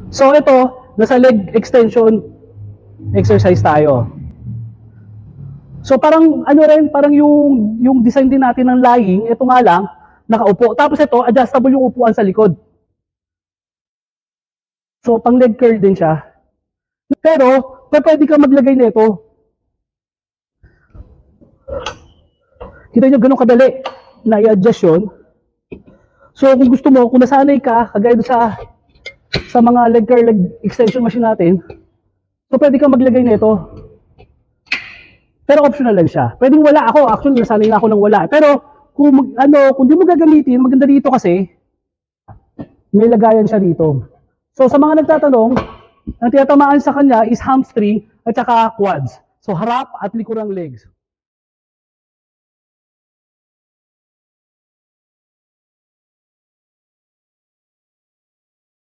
So ito, nasa leg extension exercise tayo. So parang ano rin, parang yung design din natin ng lying, ito nga lang, nakaupo. Tapos ito, adjustable yung upuan sa likod. So pang leg curl din siya. Pero, pwede ka maglagay nito. Kita nyo, ganun kadali na i-adjust yun. So kung gusto mo, kung nasanay ka, kagaya sa mga leg curl, leg extension machine natin, so pwede ka maglagay nito. Pero optional lang siya. Pwedeng wala ako. Actually, nasanay na ako ng wala. Pero kung di mo gagamitin, maganda dito kasi, may lagayan siya dito. So sa mga nagtatanong, ang tinatamaan sa kanya is hamstring at saka quads. So harap at likurang legs.